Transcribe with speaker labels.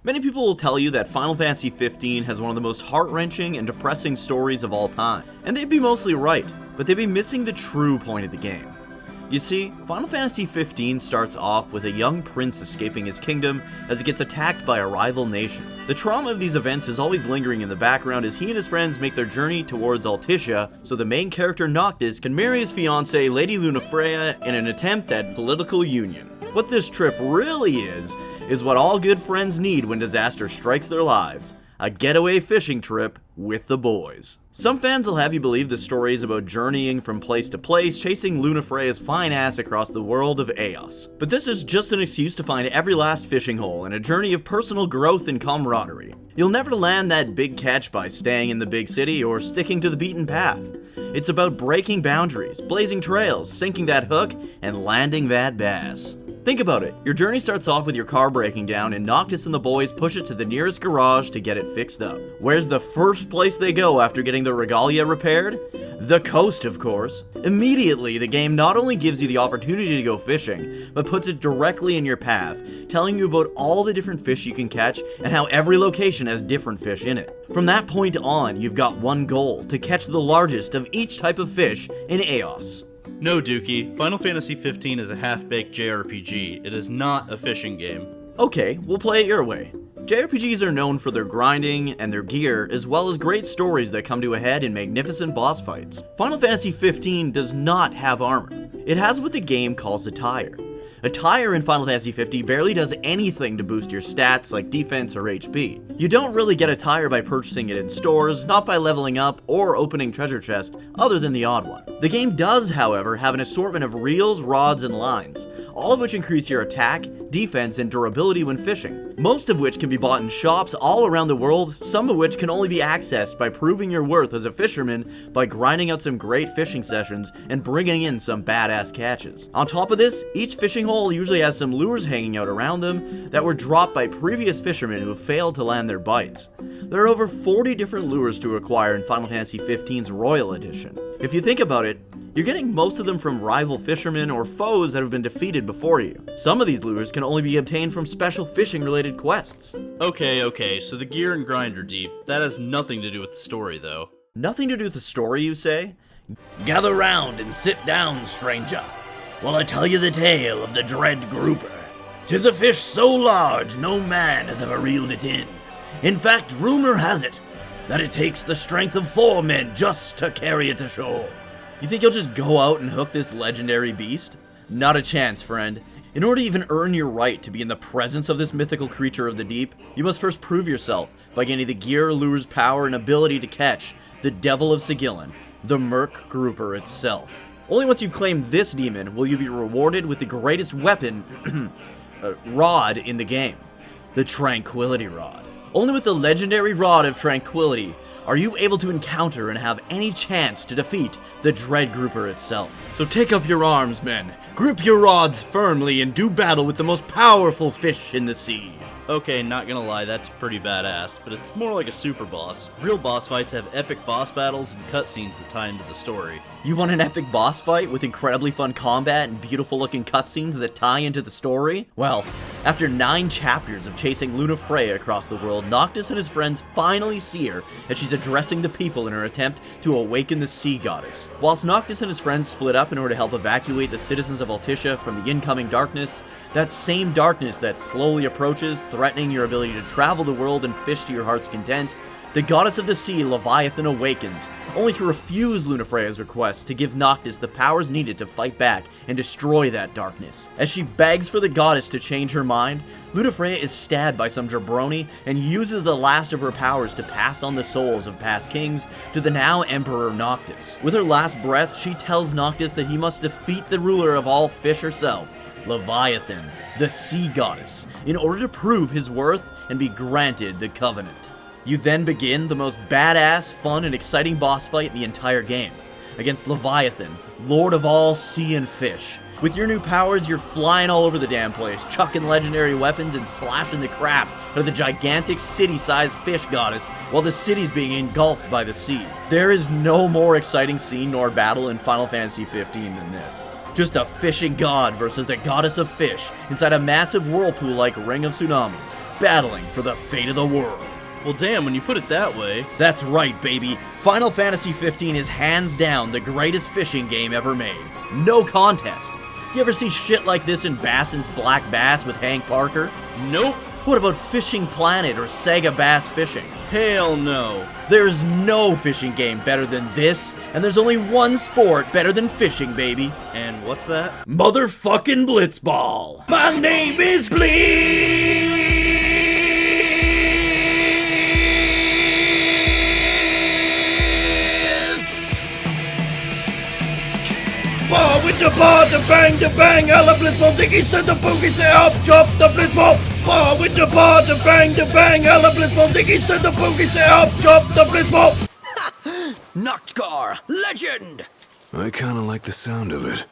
Speaker 1: Many people will tell you that Final Fantasy XV has one of the most heart-wrenching and depressing stories of all time. And they'd be mostly right, but they'd be missing the true point of the game. You see, Final Fantasy XV starts off with a young prince escaping his kingdom as he gets attacked by a rival nation. The trauma of these events is always lingering in the background as he and his friends make their journey towards Altissia so the main character Noctis can marry his fiancée Lady Lunafreya in an attempt at political union. What this trip really is what all good friends need when disaster strikes their lives. A getaway fishing trip with the boys. Some fans will have you believe the story is about journeying from place to place, chasing Lunafreya's fine ass across the world of Eos. But this is just an excuse to find every last fishing hole and a journey of personal growth and camaraderie. You'll never land that big catch by staying in the big city or sticking to the beaten path. It's about breaking boundaries, blazing trails, sinking that hook, and landing that bass. Think about it. Your journey starts off with your car breaking down and Noctis and the boys push it to the nearest garage to get it fixed up. Where's the first place they go after getting the regalia repaired? The coast, of course. Immediately, the game not only gives you the opportunity to go fishing, but puts it directly in your path, telling you about all the different fish you can catch and how every location has different fish in it. From that point on, you've got one goal, to catch the largest of each type of fish in Eos.
Speaker 2: No, Dookie, Final Fantasy XV is a half-baked JRPG. It is not a fishing game.
Speaker 1: Okay, we'll play it your way. JRPGs are known for their grinding and their gear, as well as great stories that come to a head in magnificent boss fights. Final Fantasy XV does not have armor. It has what the game calls a tire. A tire in Final Fantasy XV barely does anything to boost your stats like defense or HP. You don't really get a tire by purchasing it in stores, not by leveling up or opening treasure chests, other than the odd one. The game does, however, have an assortment of reels, rods, and lines, all of which increase your attack, defense, and durability when fishing, most of which can be bought in shops all around the world, some of which can only be accessed by proving your worth as a fisherman by grinding out some great fishing sessions and bringing in some badass catches. On top of this, each fishing hole usually has some lures hanging out around them that were dropped by previous fishermen who failed to land their bites. There are over 40 different lures to acquire in Final Fantasy XV's Royal Edition. If you think about it, you're getting most of them from rival fishermen or foes that have been defeated before you. Some of these lures can only be obtained from special fishing-related quests.
Speaker 2: Okay, so the gear and grind are deep. That has nothing to do with the story, though.
Speaker 1: Nothing to do with the story, you say?
Speaker 3: Gather round and sit down, stranger, while I tell you the tale of the dread grouper. 'Tis a fish so large no man has ever reeled it in. In fact, rumor has it that it takes the strength of 4 men just to carry it ashore.
Speaker 1: You think you'll just go out and hook this legendary beast? Not a chance, friend. In order to even earn your right to be in the presence of this mythical creature of the deep, you must first prove yourself by gaining the gear, lures, power, and ability to catch the Devil of Sigillin, the Merc Grouper itself. Only once you've claimed this demon will you be rewarded with the greatest weapon, rod in the game, the Tranquility Rod. Only with the legendary Rod of Tranquility are you able to encounter and have any chance to defeat the Dread Grouper itself. So take up your arms, men, grip your rods firmly, and do battle with the most powerful fish in the sea.
Speaker 2: Okay, not gonna lie, that's pretty badass, but it's more like a super boss. Real boss fights have epic boss battles and cutscenes that tie into the story.
Speaker 1: You want an epic boss fight with incredibly fun combat and beautiful looking cutscenes that tie into the story? Well, after 9 chapters of chasing Lunafreya across the world, Noctis and his friends finally see her as she's addressing the people in her attempt to awaken the sea goddess. Whilst Noctis and his friends split up in order to help evacuate the citizens of Altissia from the incoming darkness, that same darkness that slowly approaches, threatening your ability to travel the world and fish to your heart's content, the goddess of the sea, Leviathan, awakens, only to refuse Lunafreya's request to give Noctis the powers needed to fight back and destroy that darkness. As she begs for the goddess to change her mind, Lunafreya is stabbed by some jabroni and uses the last of her powers to pass on the souls of past kings to the now Emperor Noctis. With her last breath, she tells Noctis that he must defeat the ruler of all fish herself, Leviathan, the sea goddess, in order to prove his worth and be granted the covenant. You then begin the most badass, fun, and exciting boss fight in the entire game, against Leviathan, lord of all sea and fish. With your new powers, you're flying all over the damn place, chucking legendary weapons and slashing the crap out of the gigantic city-sized fish goddess while the city's being engulfed by the sea. There is no more exciting scene nor battle in Final Fantasy XV than this. Just a fishing god versus the goddess of fish inside a massive whirlpool like Ring of Tsunamis, battling for the fate of the world.
Speaker 2: Well, damn, when you put it that way.
Speaker 1: That's right, baby. Final Fantasy 15 is hands down the greatest fishing game ever made. No contest. You ever see shit like this in Bassin's Black Bass with Hank Parker?
Speaker 2: Nope.
Speaker 1: What about Fishing Planet or Sega Bass Fishing?
Speaker 2: Hell no.
Speaker 1: There's no fishing game better than this, and there's only one sport better than fishing, baby.
Speaker 2: And what's that?
Speaker 3: Motherfucking Blitzball. My name is Blitz. Bar with the bar, the bang, a la Blitzball, Diggy said the boogie, say up, drop the Blitzball. Bar with the bar, the bang, a la Blitzball, Diggy said the boogie, say up, drop the Blitzball.
Speaker 4: Noxcar, legend!
Speaker 5: I kinda like the sound of it.